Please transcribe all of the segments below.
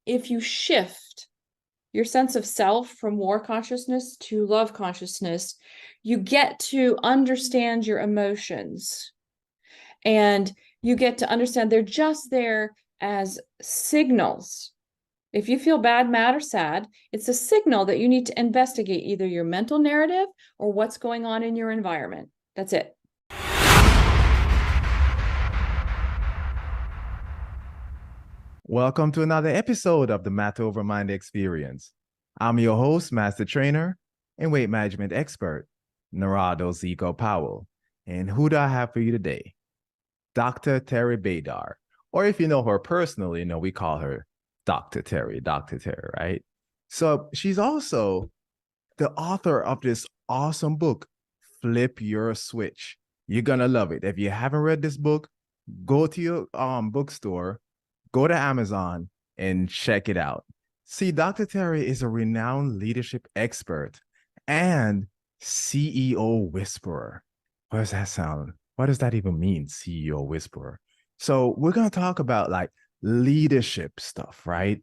if you shift your sense of self from war consciousness to love consciousness, you get to understand your emotions, and you get to understand they're just there as signals. If you feel bad, mad, or sad, it's a signal that you need to investigate either your mental narrative or what's going on in your environment. That's it. Welcome to another episode of the Matter Over Mind Experience. I'm your host, Master Trainer, and Weight Management Expert, Narado Zeco Powell. And who do I have for you today? Dr. Teri Baydar. Or if you know her personally, we call her Dr. Teri, right? So she's also the author of this awesome book, Flip Your Switch. You're going to love it. If you haven't read this book, go to your bookstore, go to Amazon and check it out. See, Dr. Teri is a renowned leadership expert and CEO whisperer. What does that sound? What does that even mean, CEO whisperer? So we're going to talk about like leadership stuff, right?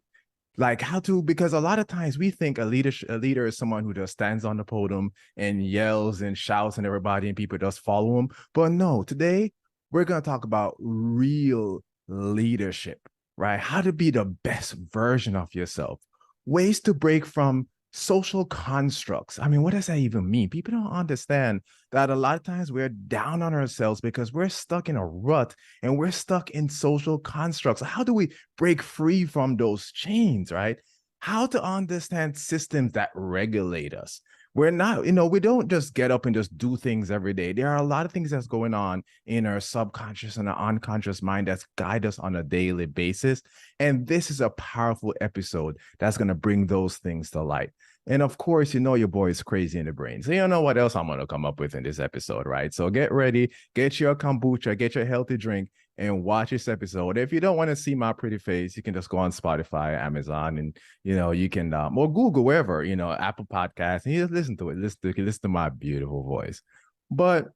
Like how to, because a lot of times we think a leader is someone who just stands on the podium and yells and shouts and everybody and people just follow him. But no, today we're going to talk about real leadership, right? How to be the best version of yourself, ways to break from social constructs. I mean, what does that even mean? People don't understand that a lot of times we're down on ourselves because we're stuck in a rut and we're stuck in social constructs. How do we break free from those chains, right? How to understand systems that regulate us. We're not, we don't just get up and just do things every day. There are a lot of things that's going on in our subconscious and our unconscious mind that's guide us on a daily basis. And this is a powerful episode that's going to bring those things to light. And of course, your boy is crazy in the brain. So you know what else I'm going to come up with in this episode, right? So get ready, get your kombucha, get your healthy drink, and watch this episode. If you don't want to see my pretty face, you can just go on Spotify, Amazon, and you can or Google, wherever, Apple Podcasts, and you just listen to it. Listen to my beautiful voice. But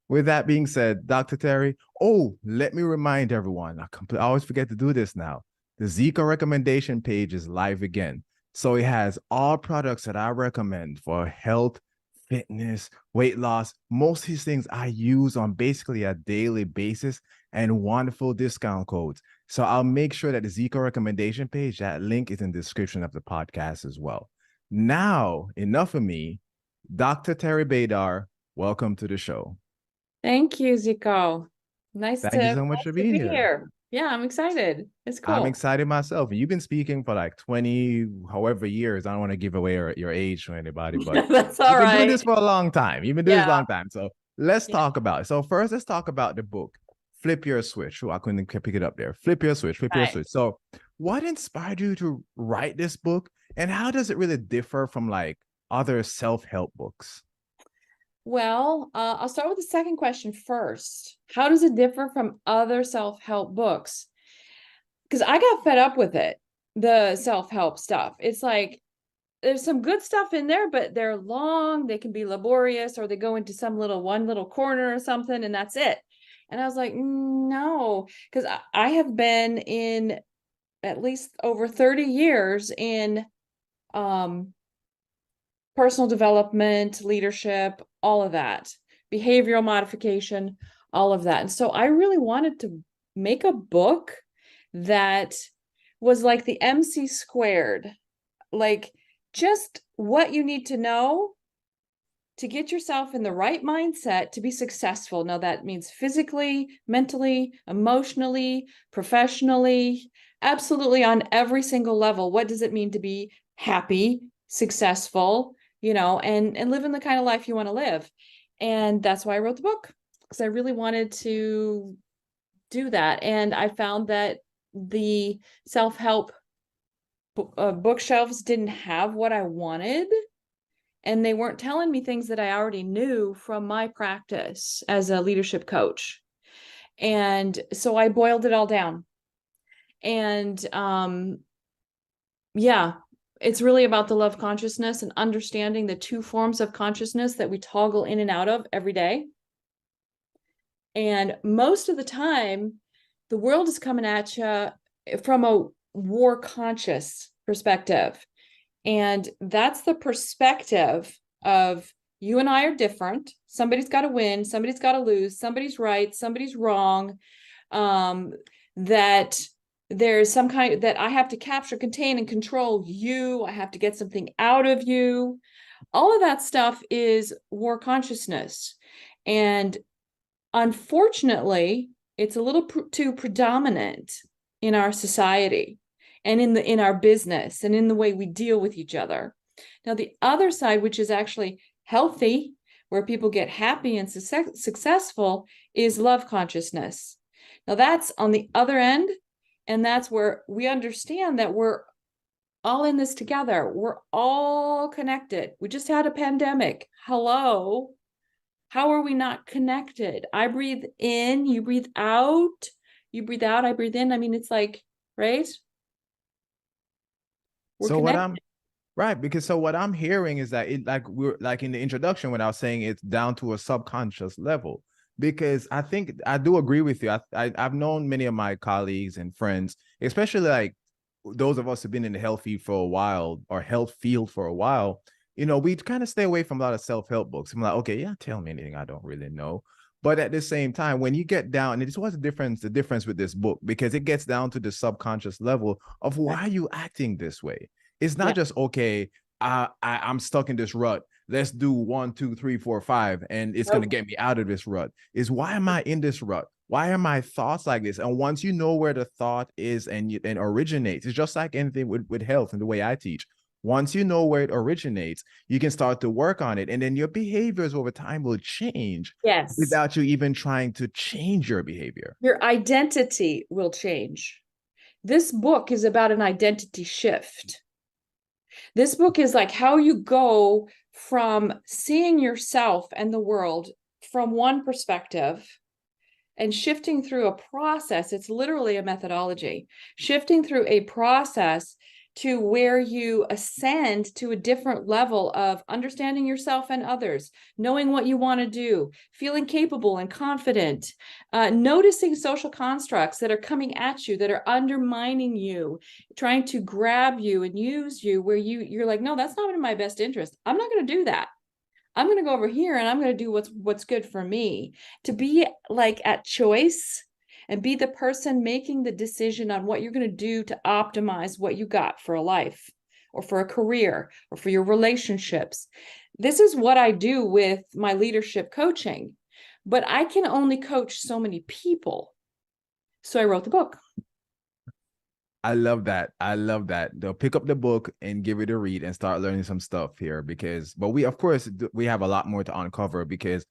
with that being said, Dr. Teri, let me remind everyone, I always forget to do this now. The Zeco recommendation page is live again. So it has all products that I recommend for health, fitness, weight loss. Most of these things I use on basically a daily basis, and wonderful discount codes. So I'll make sure that the Zeco recommendation page, that link is in the description of the podcast as well. Now, enough of me. Dr. Teri Baydar, welcome to the show. Thank you, Zeco. Thank you so much for being here. Yeah, I'm excited. It's cool. I'm excited myself. And you've been speaking for like 20, however years. I don't want to give away your age to anybody, but that's all right. You've been doing this for a long time. You've been doing this a long time. So let's talk about it. So first, let's talk about the book, Flip Your Switch. I couldn't pick it up there. Flip Your Switch, Flip Your Switch. So what inspired you to write this book? And how does it really differ from like other self-help books? Well, I'll start with the second question first. How does it differ from other self-help books? Because I got fed up with it, the self-help stuff. It's like there's some good stuff in there, but they're long, they can be laborious, or they go into some one little corner or something, and that's it. And I was like, no, because I have been in at least over 30 years in personal development, leadership, all of that, behavioral modification, all of that. And so I really wanted to make a book that was like the MC squared, like just what you need to know to get yourself in the right mindset to be successful. Now that means physically, mentally, emotionally, professionally, absolutely on every single level. What does it mean to be happy, successful, and living the kind of life you want to live? And that's why I wrote the book, because I really wanted to do that. And I found that the self-help bookshelves didn't have what I wanted, and they weren't telling me things that I already knew from my practice as a leadership coach. And so I boiled it all down. And it's really about the love consciousness and understanding the two forms of consciousness that we toggle in and out of every day. And most of the time, the world is coming at you from a war conscious perspective. And that's the perspective of you and I are different. Somebody's got to win, somebody's got to lose, somebody's right, somebody's wrong. That there's some kind that I have to capture, contain, and control you. I have to get something out of you. All of that stuff is war consciousness. And unfortunately, it's a little too predominant in our society and in our business and in the way we deal with each other. Now, the other side, which is actually healthy, where people get happy and successful, is love consciousness. Now, that's on the other end, and that's where we understand that we're all in this together. We're all connected. We just had a pandemic. Hello. How are we not connected? I breathe in, you breathe out, you breathe out, I breathe in. I mean, it's like, right? We're So connected. what I'm hearing is that it, like we're like in the introduction when I was saying it's down to a subconscious level. Because I think I do agree with you. I've known many of my colleagues and friends, especially like those of us who've been in the health field for a while or health field for a while. We kind of stay away from a lot of self-help books. I'm like, okay, yeah, tell me anything I don't really know. But at the same time, when you get down, and it's what's the difference with this book, because it gets down to the subconscious level of why you acting this way. It's not Yeah. just, okay, I'm stuck in this rut. Let's do 1, 2, 3, 4, 5, and it's gonna Nope. get me out of this rut. Is why am I in this rut? Why are my thoughts like this? And once you know where the thought is and originates, it's just like anything with health and the way I teach. Once you know where it originates, you can start to work on it, and then your behaviors over time will change Yes. without you even trying to change your behavior. Your identity will change. This book is about an identity shift. This book is like how you go from seeing yourself and the world from one perspective and shifting through a process. It's literally a methodology, shifting through a process to where you ascend to a different level of understanding yourself and others, knowing what you want to do, feeling capable and confident, noticing social constructs that are coming at you, that are undermining you, trying to grab you and use you, where you're like, no, that's not in my best interest. I'm not going to do that. I'm going to go over here and I'm going to do what's good for me. To be like at choice and be the person making the decision on what you're going to do to optimize what you got for a life or for a career or for your relationships. This is what I do with my leadership coaching, but I can only coach so many people. So I wrote the book. I love that. I love that. They'll pick up the book and give it a read and start learning some stuff here but we, of course, we have a lot more to uncover because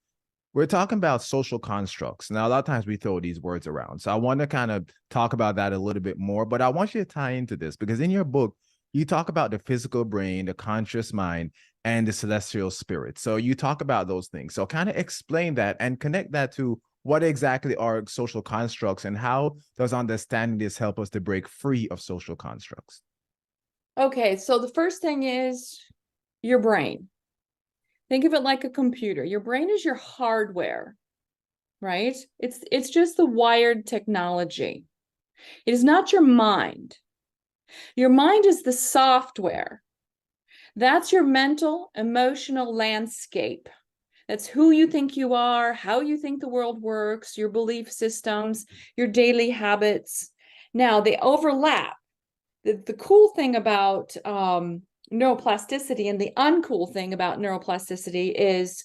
we're talking about social constructs. Now, a lot of times we throw these words around. So I want to kind of talk about that a little bit more, but I want you to tie into this because in your book, you talk about the physical brain, the conscious mind, and the celestial spirit. So you talk about those things. So kind of explain that and connect that to what exactly are social constructs and how does understanding this help us to break free of social constructs? Okay, so the first thing is your brain. Think of it like a computer. Your brain is your hardware, right? It's just the wired technology. It is not your mind. Your mind is the software. That's your mental, emotional landscape. That's who you think you are, how you think the world works, your belief systems, your daily habits. Now, they overlap. The cool thing about neuroplasticity and the uncool thing about neuroplasticity is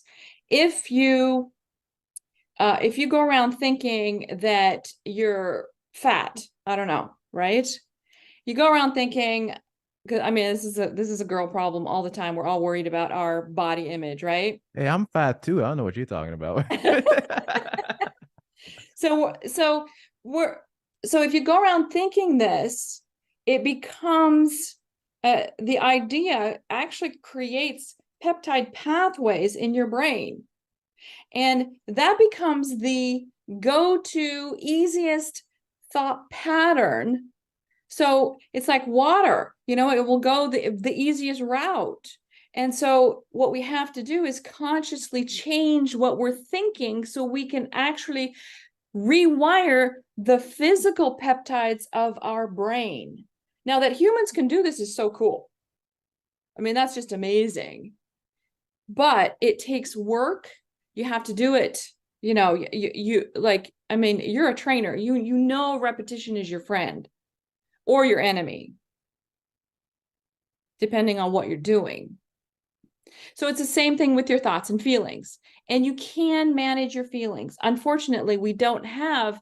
if you go around thinking that you're fat, I don't know, right? You go around thinking, I mean, this is a girl problem all the time. We're all worried about our body image, right? Hey, I'm fat too. I don't know what you're talking about. So we're so if you go around thinking this, it becomes the idea actually creates peptide pathways in your brain. And that becomes the go-to easiest thought pattern. So it's like water, it will go the easiest route. And so what we have to do is consciously change what we're thinking so we can actually rewire the physical peptides of our brain. Now that humans can do this is so cool. I mean, that's just amazing. But it takes work. You have to do it. You like, I mean, you're a trainer. You know repetition is your friend or your enemy, depending on what you're doing. So it's the same thing with your thoughts and feelings. And you can manage your feelings. Unfortunately, we don't have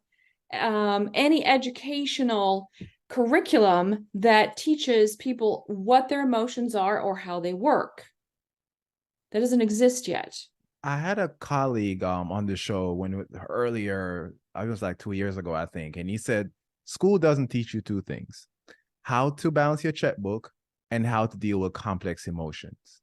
any educational curriculum that teaches people what their emotions are or how they work. That doesn't exist yet. I had a colleague on the show when earlier, I was like 2 years ago, I think, and he said school doesn't teach you two things: how to balance your checkbook and how to deal with complex emotions.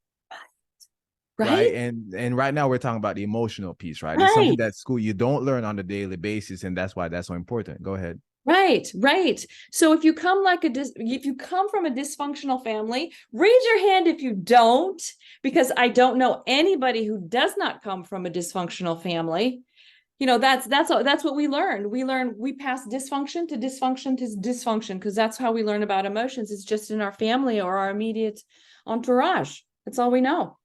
Right? Right. And right now we're talking about the emotional piece, right? It's something Right. that school you don't learn on a daily basis, and that's why that's so important. Go ahead. Right, right. So if you come if you come from a dysfunctional family, raise your hand if you don't, because I don't know anybody who does not come from a dysfunctional family. That's what we learned. We pass dysfunction to dysfunction to dysfunction because that's how we learn about emotions. It's just in our family or our immediate entourage. That's all we know.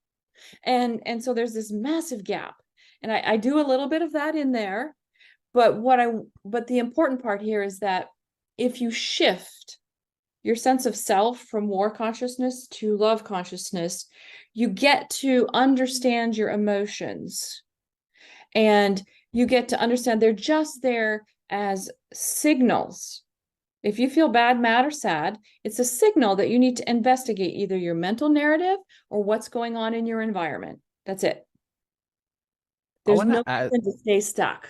And so there's this massive gap. And I do a little bit of that in there. But the important part here is that if you shift your sense of self from war consciousness to love consciousness, you get to understand your emotions, and you get to understand they're just there as signals. If you feel bad, mad, or sad, it's a signal that you need to investigate either your mental narrative or what's going on in your environment. That's it. I There's want no to add reason to stay stuck.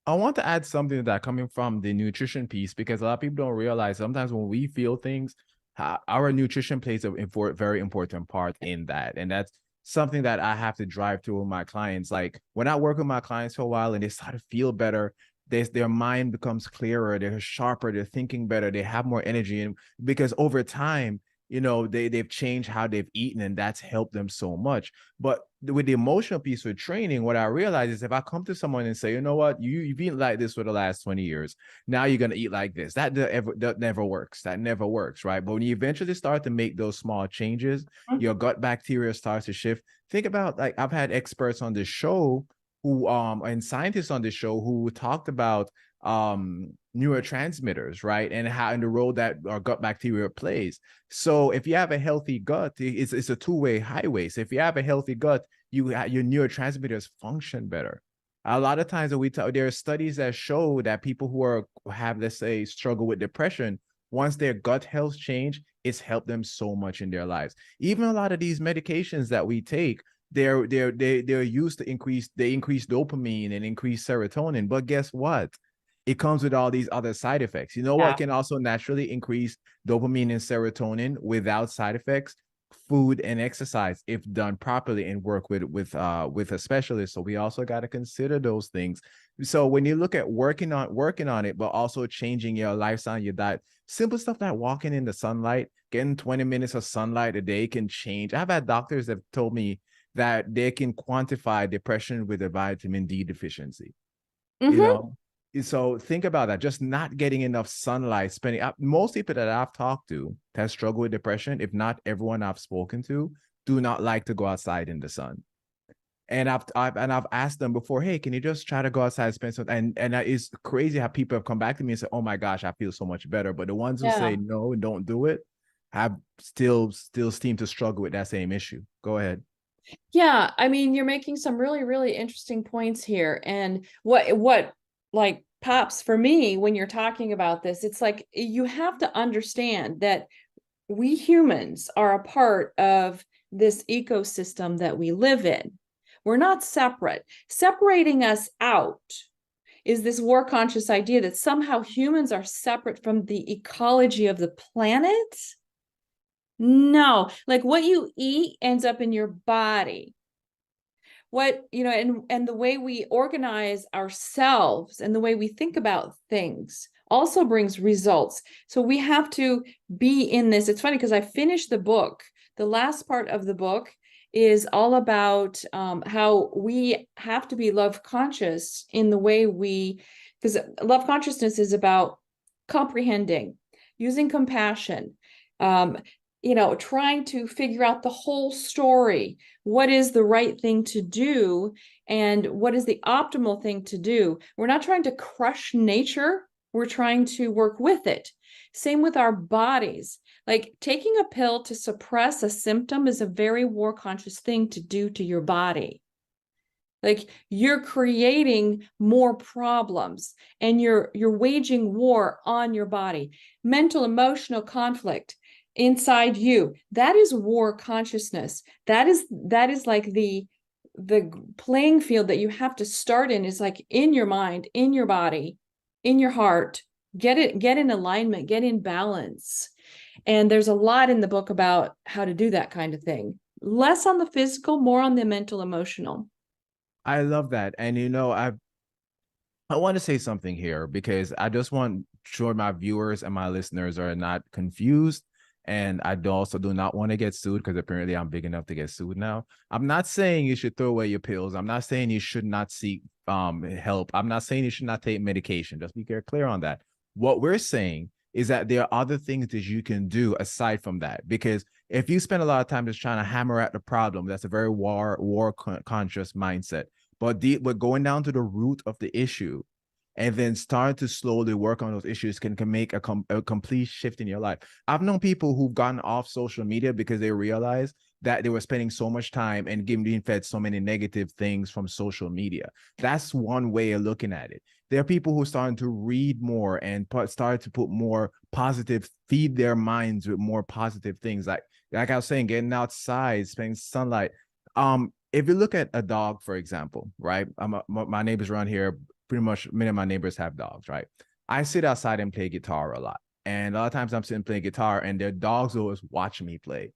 I want to add something to that coming from the nutrition piece, because a lot of people don't realize sometimes when we feel things, our nutrition plays a very important part in that. And that's something that I have to drive to with my clients. Like when I work with my clients for a while and they start to feel better, their mind becomes clearer, they're sharper, they're thinking better, they have more energy. And because over time, they've changed how they've eaten, and that's helped them so much. But with the emotional piece with training, what I realize is if I come to someone and say, you know what, you've eaten like this for the last 20 years, now you're going to eat like this, that never works. That never works, right? But when you eventually start to make those small changes, your gut bacteria starts to shift. Think about, like, I've had experts on this show who and scientists on this show who talked about neurotransmitters, right? And how, and the role that our gut bacteria plays. So if you have a healthy gut, it's a two-way highway. So if you have a healthy gut, your neurotransmitters function better. A lot of times when there are studies that show that people who have, let's say, struggle with depression, once their gut health change, it's helped them so much in their lives. Even a lot of these medications that we take, they're used to increase dopamine and increase serotonin. But guess what? It comes with all these other side effects. You know what can also naturally increase dopamine and serotonin without side effects? Food and exercise, if done properly and work with a specialist. So we also got to consider those things. So when you look at working on it, but also changing your lifestyle, your diet, simple stuff like walking in the sunlight, getting 20 minutes of sunlight a day can change. I've had doctors that told me that they can quantify depression with a vitamin D deficiency. Mm-hmm. You know, so think about that. Just not getting enough sunlight, spending most people that I've talked to that struggle with depression, if not everyone I've spoken to, do not like to go outside in the sun. And I've asked them before, hey, can you just try to go outside and spend some? And it's crazy how people have come back to me and said, oh my gosh, I feel so much better. But the ones who say no and don't do it have still seem to struggle with that same issue. Go ahead. Yeah, I mean, you're making some really, really interesting points here. And what like pops for me when you're talking about this, it's like you have to understand that we humans are a part of this ecosystem that we live in. We're not separate. Separating us out is this war conscious idea that somehow humans are separate from the ecology of the planet. No, like what you eat ends up in your body. And the way we organize ourselves and the way we think about things also brings results. So we have to be in this. It's funny because I finished the book. The last part of the book is all about how we have to be love conscious in the way because love consciousness is about comprehending, using compassion, um, trying to figure out the whole story. What is the right thing to do? And what is the optimal thing to do? We're not trying to crush nature. We're trying to work with it. Same with our bodies. Like taking a pill to suppress a symptom is a very war conscious thing to do to your body. Like you're creating more problems and you're waging war on your body. Mental, emotional conflict inside you. That is war consciousness. That is like the playing field that you have to start in is like in your mind, in your body, in your heart. Get in alignment, get in balance. And there's a lot in the book about how to do that kind of thing. Less on the physical, more on the mental, emotional. I love that. And I want to say something here because I just want sure my viewers and my listeners are not confused. And I also do not want to get sued because apparently I'm big enough to get sued now. I'm not saying you should throw away your pills. I'm not saying you should not seek help. I'm not saying you should not take medication. Just be clear on that. What we're saying is that there are other things that you can do aside from that. Because if you spend a lot of time just trying to hammer at the problem, that's a very war conscious mindset. But going down to the root of the issue and then start to slowly work on those issues can make a complete shift in your life. I've known people who've gotten off social media because they realized that they were spending so much time and being fed so many negative things from social media. That's one way of looking at it. There are people who are starting to read more and start to put more positive, feed their minds with more positive things. Like I was saying, getting outside, spending sunlight. If you look at a dog, for example, right? My neighbors around here, pretty much many of my neighbors have dogs, right? I sit outside and play guitar a lot. And a lot of times I'm sitting playing guitar and their dogs always watch me play.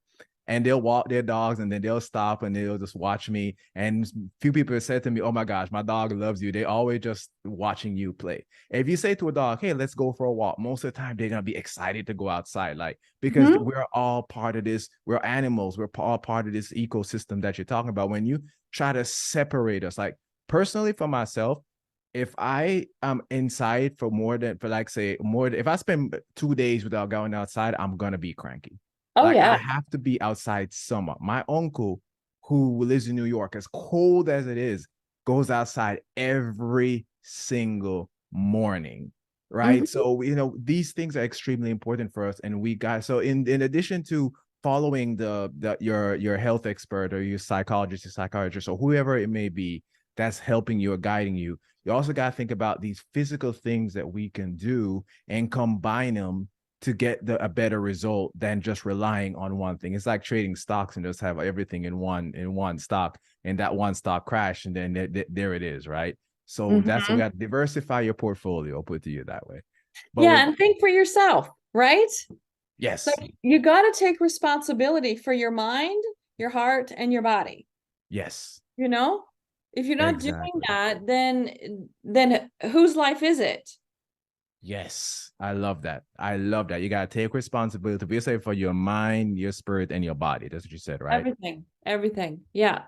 And they'll walk their dogs and then they'll stop and they'll just watch me. And a few people have said to me, oh my gosh, my dog loves you. They always just watching you play. If you say to a dog, hey, let's go for a walk, most of the time they're going to be excited to go outside. Like, because we're all part of this. We're animals. We're all part of this ecosystem that you're talking about. When you try to separate us, like personally for myself, if I am inside for if I spend 2 days without going outside, I'm going to be cranky. Oh Like I yeah. have to be outside summer. My uncle, who lives in New York, as cold as it is, goes outside every single morning. Right. Mm-hmm. So, these things are extremely important for us. And we got so in addition to following your health expert or your psychiatrist or whoever it may be that's helping you or guiding you, you also got to think about these physical things that we can do and combine them to get a better result than just relying on one thing. It's like trading stocks and just have everything in one stock, and that one stock crash, and then there it is, right? So that's what we Mm-hmm. got to diversify your portfolio. I'll put it to you that way. But Yeah, and think for yourself, right? yes, Like you got to take responsibility for your mind, your heart, and your body. yes, You know, if you're not doing exactly. that, then whose life is it? Yes, I love that. I love that. You got to take responsibility, be safe for your mind, your spirit, and your body. That's what you said, right? Everything. Yeah, I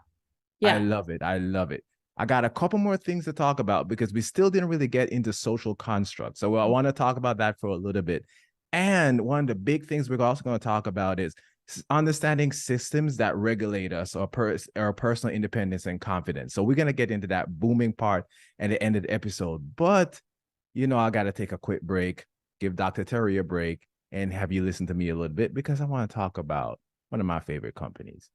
yeah. love it. I love it. I got a couple more things to talk about because we still didn't really get into social constructs. So I want to talk about that for a little bit. And one of the big things we're also going to talk about is understanding systems that regulate us or personal independence and confidence. So we're going to get into that booming part at the end of the episode. But, I got to take a quick break, give Dr. Teri a break, and have you listen to me a little bit because I want to talk about one of my favorite companies,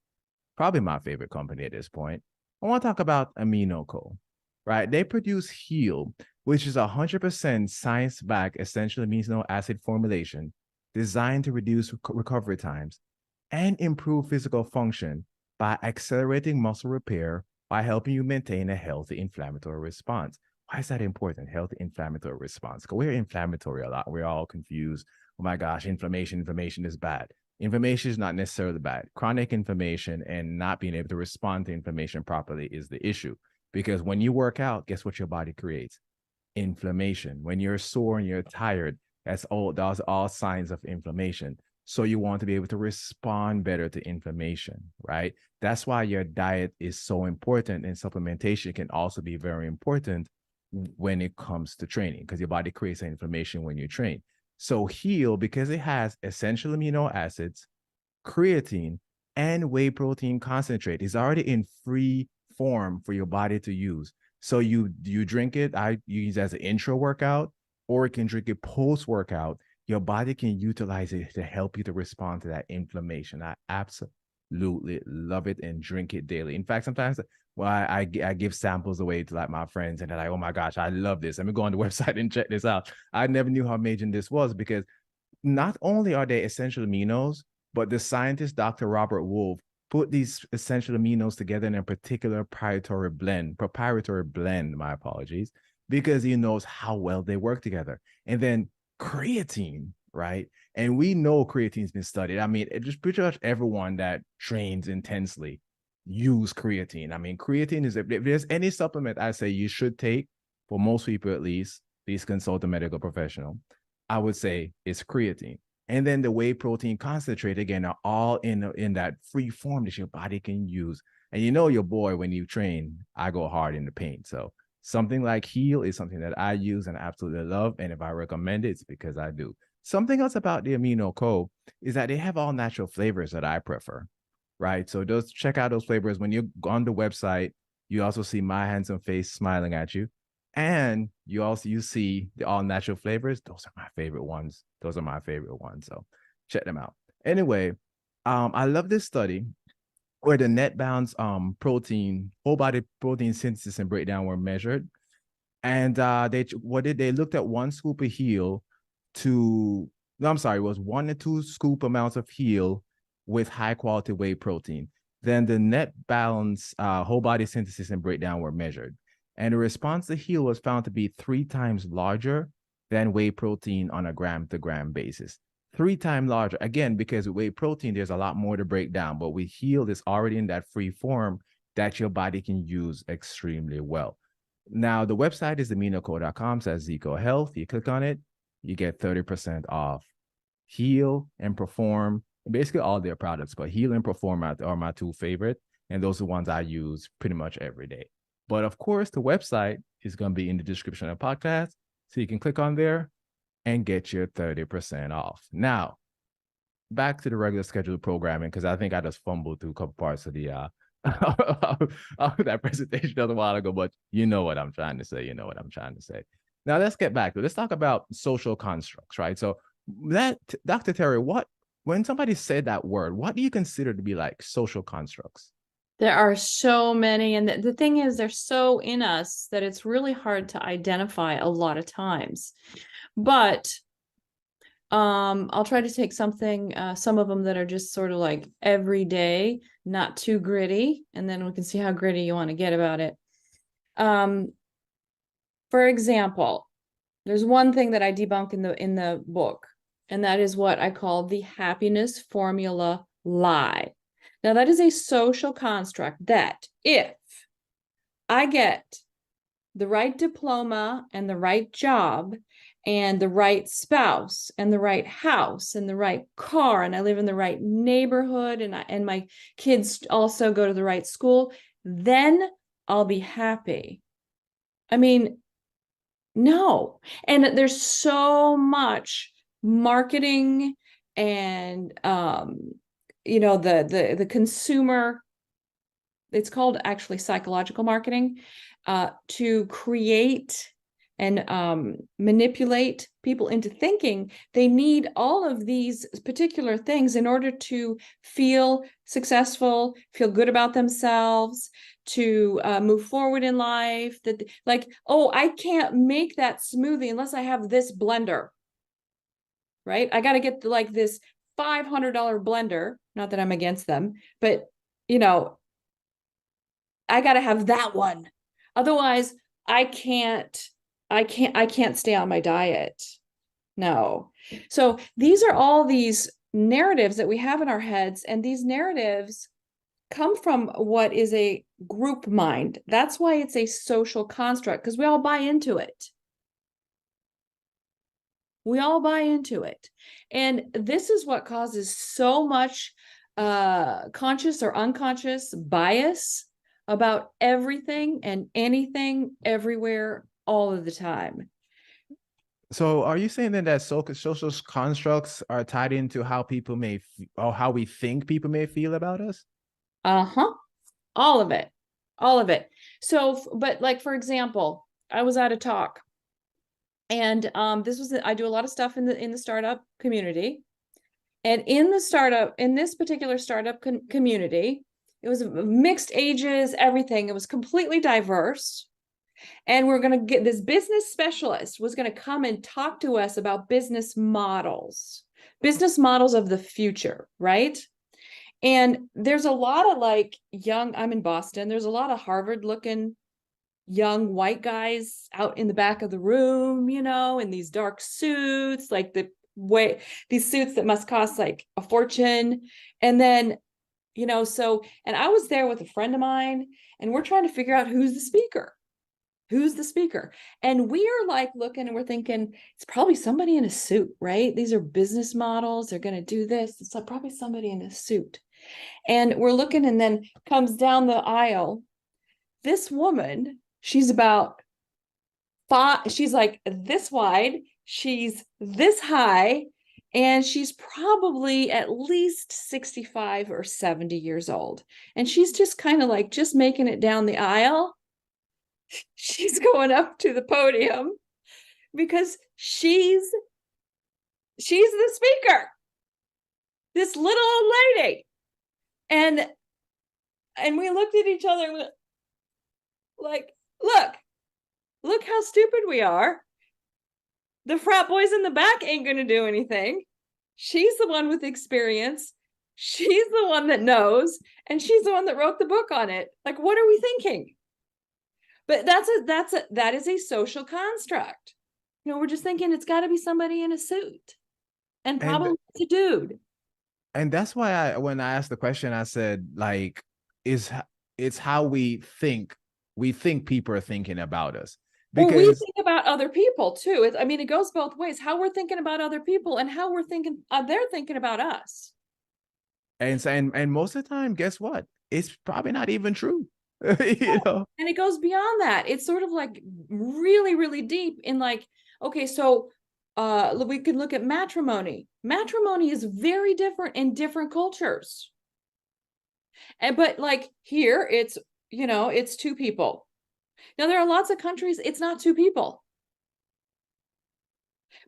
probably my favorite company at this point. I want to talk about AminoCo, right? They produce Heal, which is 100% science-backed essential amino acid formulation designed to reduce recovery times and improve physical function by accelerating muscle repair by helping you maintain a healthy inflammatory response. Why is that important? Healthy inflammatory response. Because we're inflammatory a lot. We're all confused. Oh my gosh, inflammation is bad. Inflammation is not necessarily bad. Chronic inflammation and not being able to respond to inflammation properly is the issue. Because when you work out, guess what your body creates? Inflammation. When you're sore and you're tired, those are all signs of inflammation. So you want to be able to respond better to inflammation, right? That's why your diet is so important, and supplementation can also be very important when it comes to training, because your body creates inflammation when you train. So Heal, because it has essential amino acids, creatine, and whey protein concentrate, is already in free form for your body to use. So you drink it. I use it as an intro workout, or you can drink it post workout. Your body can utilize it to help you to respond to that inflammation. I absolutely love it and drink it daily. In fact, sometimes I give samples away to like my friends, and they're like, "Oh my gosh, I love this. Let me go on the website and check this out." I never knew how amazing this was, because not only are they essential aminos, but the scientist, Dr. Robert Wolf, put these essential aminos together in a particular proprietary blend, my apologies, because he knows how well they work together. And then creatine, right? And we know creatine's been studied. I mean, it just pretty much everyone that trains intensely use creatine. I mean, creatine is, if there's any supplement I say you should take, for most people at least, please consult a medical professional. I would say it's creatine. And then the whey protein concentrate, again, are all in that free form that your body can use. And you know your boy, when you train, I go hard in the paint. So something like Heal is something that I use and absolutely love. And if I recommend it, it's because I do. Something else about the Amino Co is that they have all natural flavors that I prefer, right? So just check out those flavors. When you go on the website, you also see my handsome face smiling at you. And you see the all natural flavors. Those are my favorite ones. So check them out. Anyway, I love this study where the net bounds protein, whole body protein synthesis and breakdown were measured. And they looked at one scoop of Heal to no, I'm sorry, it was 1 to 2 scoop amounts of Heal with high quality whey protein. Then the net balance whole body synthesis and breakdown were measured. And the response to Heal was found to be 3 times larger than whey protein on a gram to gram basis. 3 times larger. Again, because with whey protein, there's a lot more to break down. But with Heal, it's already in that free form that your body can use extremely well. Now, the website is aminoco.com, says Zeco Health. You click on it, you get 30% off Heal and Perform, basically all their products, but Heal and Perform are my 2 favorite. And those are the ones I use pretty much every day. But of course, the website is going to be in the description of the podcast. So you can click on there and get your 30% off. Now, back to the regular scheduled programming, because I think I just fumbled through a couple parts of the of that presentation a little while ago, but you know what I'm trying to say. Now, let's get back to it. Let's talk about social constructs, right? So that, Dr. Teri, when somebody said that word, what do you consider to be like social constructs? There are so many, and the thing is, they're so in us that it's really hard to identify a lot of times. But I'll try to take some of them that are just sort of like everyday, not too gritty, and then we can see how gritty you want to get about it. For example, there's one thing that I debunk in the book, and that is what I call the happiness formula lie. Now, that is a social construct that if I get the right diploma and the right job and the right spouse and the right house and the right car, and I live in the right neighborhood, and my kids also go to the right school, then I'll be happy. I mean, no. And there's so much marketing and the consumer, it's called actually psychological marketing, to create and manipulate people into thinking they need all of these particular things in order to feel successful, feel good about themselves, to move forward in life. That, like, oh, I can't make that smoothie unless I have this blender, right? I got to get like this $500 blender. Not that I'm against them, but I got to have that one. Otherwise, I can't stay on my diet. No. So these are all these narratives that we have in our heads, and these narratives come from what is a group mind. That's why it's a social construct, because we all buy into it. We all buy into it. And this is what causes so much conscious or unconscious bias about everything and anything, everywhere, all of the time. So are you saying then that social constructs are tied into how people or how we think people may feel about us? Uh-huh. All of it. All of it. So, but like, for example, I was at a talk, and this was I do a lot of stuff in the startup community. And in this particular startup community, it was mixed ages, everything. It was completely diverse. And we're going to get this business specialist was going to come and talk to us about business models of the future, right? And there's a lot of like I'm in Boston, there's a lot of Harvard looking young white guys out in the back of the room, in these dark suits, like these suits that must cost like a fortune. And then, and I was there with a friend of mine, and we're trying to figure out who's the speaker. Who's the speaker? And we are like looking and we're thinking it's probably somebody in a suit, right? These are business models. They're going to do this. It's like probably somebody in a suit. And we're looking, and then comes down the aisle this woman. She's about she's like this wide, she's this high, and she's probably at least 65 or 70 years old. And she's just kind of like just making it down the aisle. She's going up to the podium because she's the speaker, this little old lady. And we looked at each other and went, like, look how stupid we are. The frat boys in the back ain't going to do anything. She's the one with experience. She's the one that knows, and she's the one that wrote the book on it. Like, what are we thinking? But that is a social construct. We're just thinking it's got to be somebody in a suit, and probably And it's a dude. and that's why when I asked the question, I said, like, is it's how we think people are thinking about us. Or we Because think about other people too. It goes both ways. How we're thinking about other people and how they're thinking about us. and most of the time, guess what? It's probably not even true. And it goes beyond that. It's sort of like really, really deep in like, okay, so we could look at matrimony. Matrimony is very different in different cultures. But like here, it's two people. Now there are lots of countries it's not two people.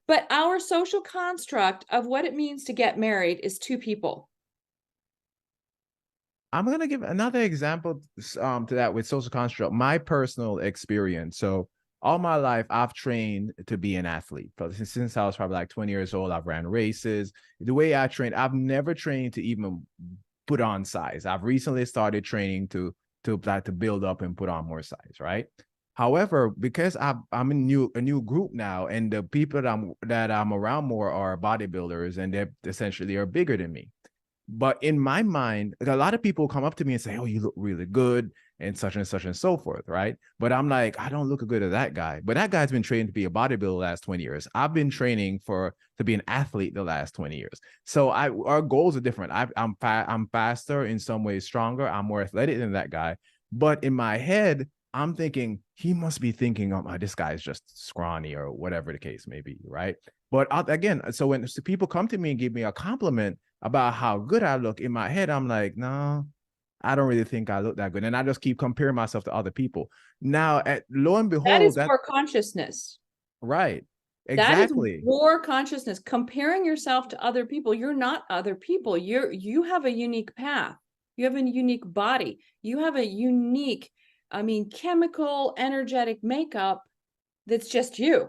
But our social construct of what it means to get married is two people. I'm gonna give another example to that with social construct, my personal experience. So all my life, I've trained to be an athlete. Since I was probably like 20 years old, I've ran races. The way I train, I've never trained to even put on size. I've recently started training to build up and put on more size, right? However, because I'm in a new group now, and the people that I'm around more are bodybuilders, and they essentially are bigger than me. But in my mind, like, a lot of people come up to me and say, "Oh, you look really good," and such and so forth, right? But I'm like, I don't look as good as that guy. But that guy's been trained to be a bodybuilder the last 20 years. I've been training to be an athlete the last 20 years. So our goals are different. I'm faster in some ways, stronger. I'm more athletic than that guy. But in my head, I'm thinking he must be thinking, "Oh, this guy is just scrawny," or whatever the case may be, right? But again, so when people come to me and give me a compliment about how good I look, in my head, I'm like, no, I don't really think I look that good. And I just keep comparing myself to other people. Now, lo and That behold, is more consciousness. right. That is Exactly. more consciousness. Comparing yourself to other people. You're not other people. You have a unique path. You have a unique body. You have a unique, chemical, energetic makeup that's just you.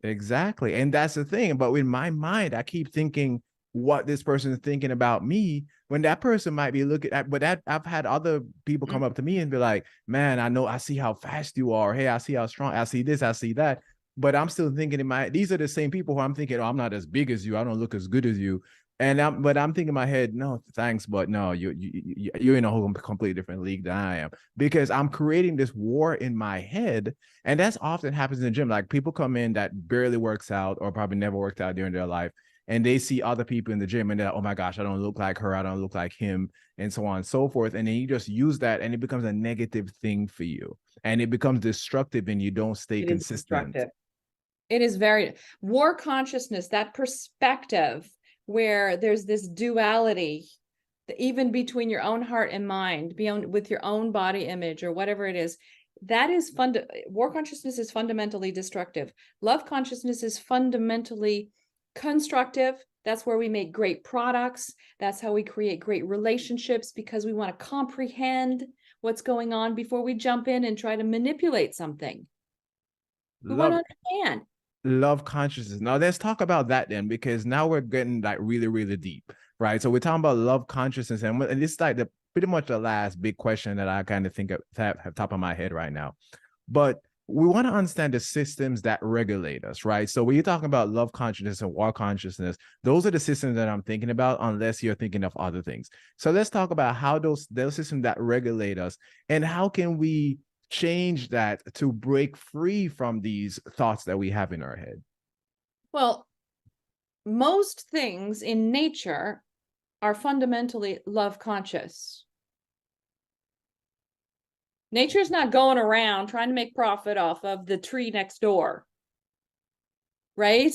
Exactly. And that's the thing. But in my mind, I keep thinking what this person is thinking about me, when that person might be looking at, but that I've had other people come up to me and be like, "Man, I see how fast you are. Hey, I see how strong, I see this, I see that." But I'm still thinking these are the same people who I'm thinking, "Oh, I'm not as big as you. I don't look as good as you." But I'm thinking in my head, no, thanks, but no, you're in a whole completely different league than I am, because I'm creating this war in my head. And that's often happens in the gym. Like, people come in that barely works out or probably never worked out during their life, and they see other people in the gym and they're like, "Oh my gosh, I don't look like her, I don't look like him," and so on and so forth. And then you just use that, and it becomes a negative thing for you, and it becomes destructive, and you don't stay It is consistent. destructive. It is very war consciousness, that perspective where there's this duality, even between your own heart and mind, beyond with your own body image or whatever it is. That is war consciousness is fundamentally destructive. Love consciousness is fundamentally constructive. That's where we make great products. That's how we create great relationships, because we want to comprehend what's going on before we jump in and try to manipulate something. We want Love to understand. love consciousness. Now let's talk about that then, because now we're getting like really, really deep, right? So we're talking about love consciousness, and this is like the pretty much the last big question that I kind of think of have top of my head right now. But we want to understand the systems that regulate us, right? So when you're talking about love consciousness and war consciousness, those are the systems that I'm thinking about, unless you're thinking of other things. So let's talk about how those systems that regulate us, and how can we change that to break free from these thoughts that we have in our head? Well, most things in nature are fundamentally love conscious. Nature's not going around trying to make profit off of the tree next door, right?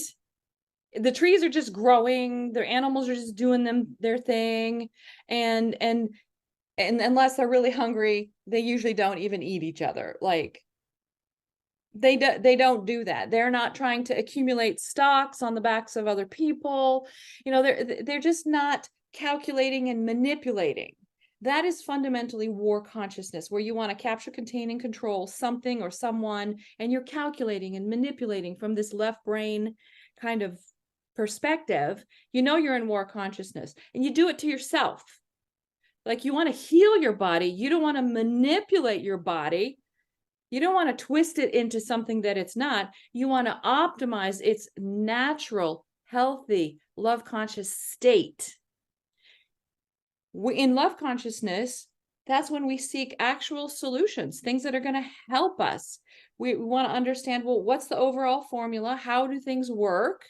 The trees are just growing, their animals are just doing their thing, and unless they're really hungry, they usually don't even eat each other. Like they don't do that. They're not trying to accumulate stocks on the backs of other people. They're just not calculating and manipulating. That is fundamentally war consciousness, where you want to capture, contain, and control something or someone, and you're calculating and manipulating from this left brain kind of perspective. You're in war consciousness, and you do it to yourself. Like, you want to heal your body. You don't want to manipulate your body. You don't want to twist it into something that it's not. You want to optimize its natural, healthy, love conscious state. In love consciousness, that's when we seek actual solutions, things that are going to help us. We want to understand, well, what's the overall formula? How do things work?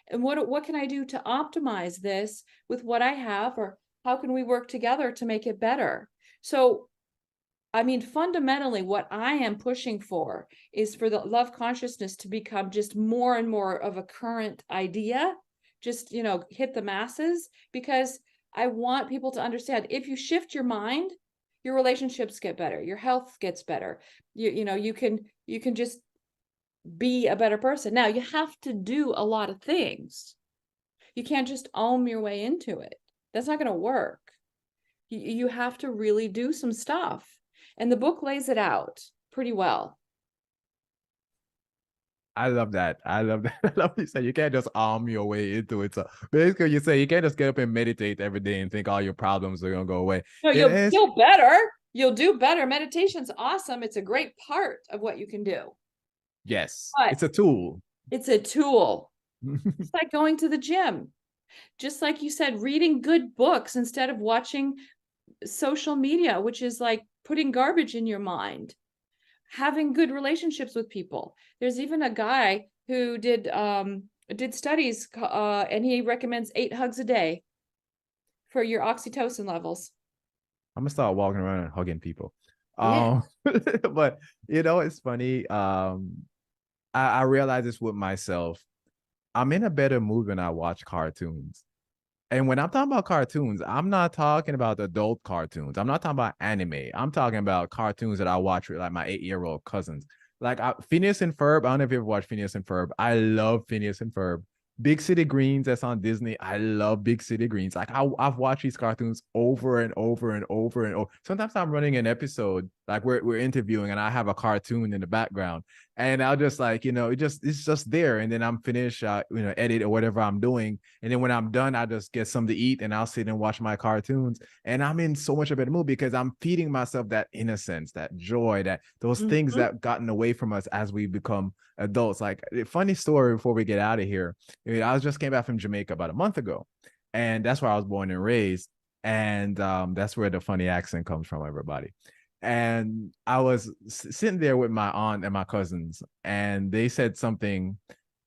And what can I do to optimize this with what I have? Or how can we work together to make it better? So, I mean, fundamentally, what I am pushing for is for the love consciousness to become just more and more of a current idea, just, hit the masses, because I want people to understand, if you shift your mind, your relationships get better, your health gets better. You can just be a better person. Now, you have to do a lot of things. You can't just own your way into it. That's not going to work. You have to really do some stuff. And the book lays it out pretty well. I love that. I love that. I love what you said. You can't just arm your way into it. So basically, you say you can't just get up and meditate every day and think all your problems are gonna go away. No, It you'll is. feel better. You'll do better. Meditation's awesome. It's a great part of what you can do. Yes, But it's a tool. it's a tool. It's like going to the gym. Just like you said, reading good books instead of watching social media, which is like putting garbage in your mind. Having good relationships with people. There's even a guy who did studies, and he recommends 8 hugs a day for your oxytocin levels. I'm gonna start walking around and hugging people. Yeah. But it's funny. I realize this with myself. I'm in a better mood when I watch cartoons. And when I'm talking about cartoons, I'm not talking about adult cartoons. I'm not talking about anime. I'm talking about cartoons that I watch with like my 8-year-old cousins. Like Phineas and Ferb. I don't know if you ever watched Phineas and Ferb. I love Phineas and Ferb. Big City Greens, that's on Disney. I love Big City Greens. Like I've watched these cartoons over and over and over and over. Sometimes I'm running an episode, like we're interviewing, and I have a cartoon in the background, and I'll just like it's just there, and then I'm finished, edit or whatever I'm doing, and then when I'm done, I just get something to eat, and I'll sit and watch my cartoons, and I'm in so much of a better mood because I'm feeding myself that innocence, that joy, that those things that gotten away from us as we become adults. Like a funny story before we get out of here. I just came back from Jamaica about a month ago, and that's where I was born and raised, and that's where the funny accent comes from, everybody. And I was sitting there with my aunt and my cousins, and they said something,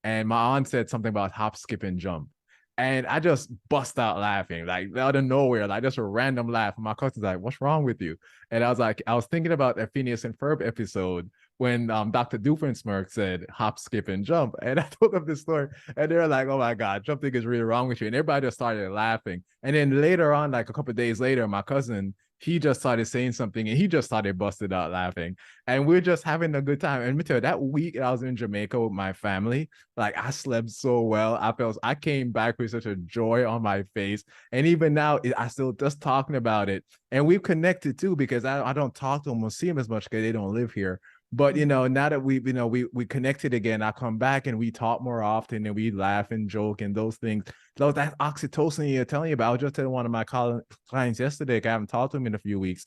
and my aunt said something about hop, skip, and jump. And I just bust out laughing, like out of nowhere, like just a random laugh. And my cousin's like, "What's wrong with you?" And I was like, I was thinking about a Phineas and Ferb episode when Dr. Doofenshmirtz said hop, skip, and jump. And I told them this story, and they're like, "Oh my God, jumping is really wrong with you." And everybody just started laughing. And then later on, like a couple of days later, my cousin, he just started saying something, and he just started busted out laughing. And we're just having a good time. And me tell you, that week I was in Jamaica with my family, like I slept so well. I came back with such a joy on my face. And even now, I still just talking about it. And we've connected too, because I don't talk to them or see them as much because they don't live here. But now that we connected again, I come back and we talk more often, and we laugh and joke and those things. That oxytocin you're telling you about. I was just telling one of my clients yesterday, I haven't talked to him in a few weeks,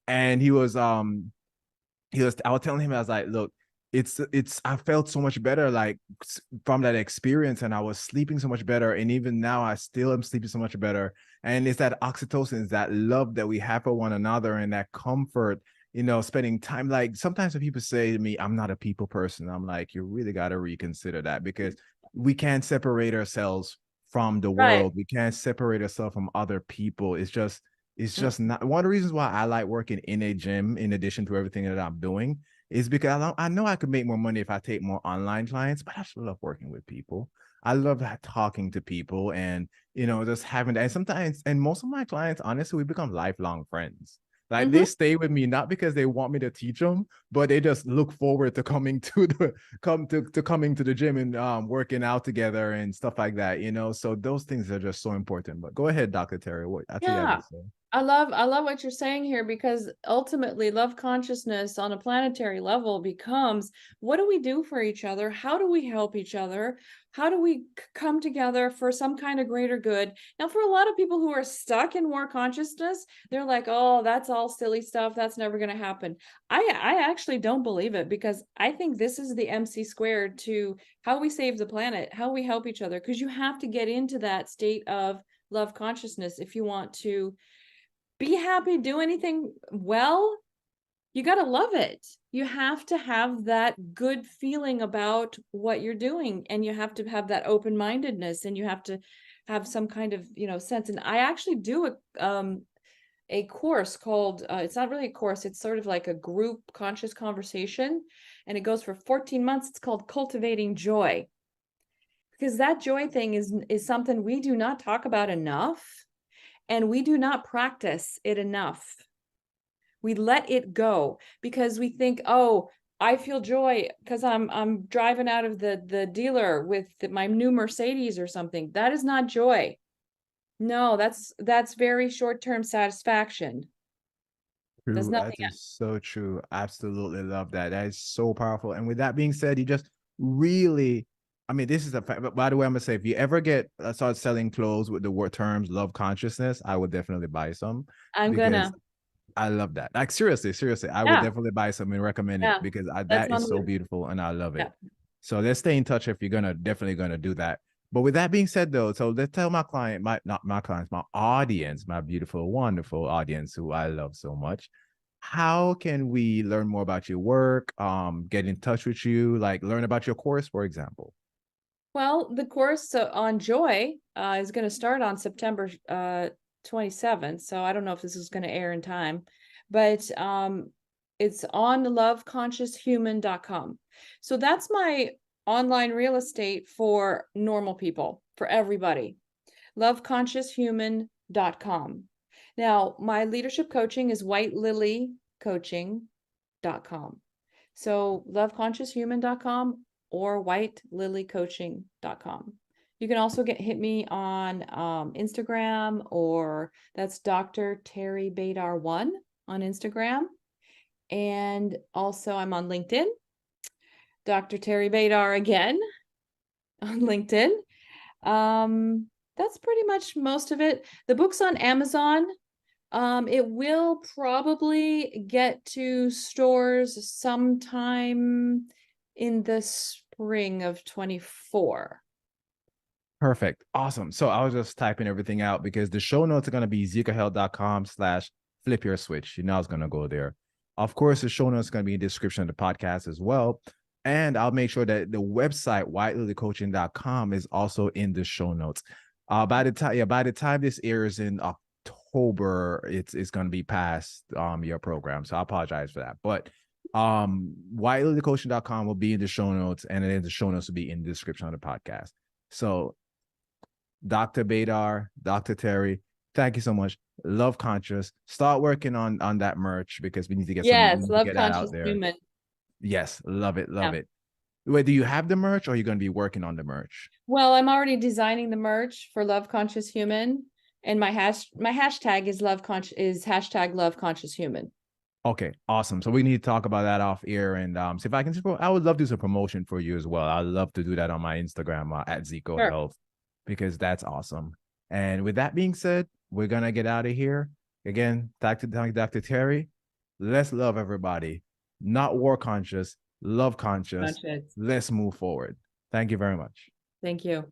and I was telling him, I was like, look, I felt so much better, like from that experience, and I was sleeping so much better. And even now I still am sleeping so much better. And it's that oxytocin, it's that love that we have for one another, and that comfort, spending time. Like sometimes when people say to me, I'm not a people person, I'm like, you really got to reconsider that, because we can't separate ourselves from the Right. world. We can't separate ourselves from other people. It's just not one of the reasons why I like working in a gym, in addition to everything that I'm doing, is because I know I could make more money if I take more online clients, but I just love working with people. I love talking to people, and just having that. And sometimes, and most of my clients, honestly, we become lifelong friends. Like they stay with me not because they want me to teach them, but they just look forward to coming to coming to the gym and working out together and stuff like that. So those things are just so important. But go ahead, Dr. Terry. What I think you have Yeah. to say. I love what you're saying here, because ultimately love consciousness on a planetary level becomes, what do we do for each other? How do we help each other? How do we come together for some kind of greater good? Now, for a lot of people who are stuck in war consciousness, they're like, oh, that's all silly stuff. That's never going to happen. I actually don't believe it, because I think this is the MC squared to how we save the planet, how we help each other, because you have to get into that state of love consciousness if you want to be happy, do anything well. You got to love it. You have to have that good feeling about what you're doing, and you have to have that open-mindedness, and you have to have some kind of sense. And I actually do a course called it's not really a course, it's sort of like a group conscious conversation, and it goes for 14 months. It's called Cultivating Joy, because that joy thing is something we do not talk about enough, and we do not practice it enough. We let it go because we think, oh, I feel joy because I'm driving out of the dealer with my new Mercedes or something. That is not joy. No, that's very short-term satisfaction. There's True. nothing That is so true. Absolutely love that. That is so powerful. And with that being said, you just really, I mean, this is a fact. But by the way, I'm gonna say, if you ever start selling clothes with the word terms love consciousness, I would definitely buy some, I'm because gonna. I love that. Like seriously, I would Yeah, definitely buy some and recommend it, yeah. because That's that on is so the beautiful and I love yeah. it. So let's stay in touch if you're definitely gonna do that. But with that being said, though, so let's tell my client, not my clients, my audience, my beautiful, wonderful audience who I love so much. How can we learn more about your work? Get in touch with you, like learn about your course, for example. Well, the course on joy is going to start on September 27th. So I don't know if this is going to air in time, but it's on loveconscioushuman.com. So that's my online real estate for normal people, for everybody. Loveconscioushuman.com. Now, my leadership coaching is whitelilycoaching.com. So loveconscioushuman.com or whitelilycoaching.com. You can also hit me on Instagram, or that's Dr. Teri Baydar 1 on Instagram. And also I'm on LinkedIn, Dr. Teri Baydar again on LinkedIn. That's pretty much most of it. The book's on Amazon. It will probably get to stores sometime in the spring of 24. Perfect. Awesome. So I was just typing everything out because the show notes are going to be zecohealth.com/flip your switch. I was going to go there. Of course, the show notes are going to be in the description of the podcast as well. And I'll make sure that the website, whitelilycoaching.com, is also in the show notes. By the time this airs in October, it's going to be past your program. So I apologize for that. But whitelilycoaching.com will be in the show notes, and then the show notes will be in the description of the podcast. So Dr. Baydar, Dr. Teri, thank you so much. Love Conscious. Start working on that merch, because we need to get Yes, love that conscious out there. human. Yes, love it, love Yeah. it. Wait, do you have the merch, or are you going to be working on the merch? Well, I'm already designing the merch for Love Conscious Human, and my hashtag is hashtag Love Conscious Human. Okay, awesome. So we need to talk about that off air, and see if I can. I would love to do some promotion for you as well. I'd love to do that on my Instagram at Zeco Sure. Health, because that's awesome. And with that being said, we're gonna get out of here. Again, thank you, Dr. Teri. Let's love everybody. Not war conscious, love conscious. Conscious. Let's move forward. Thank you very much. Thank you.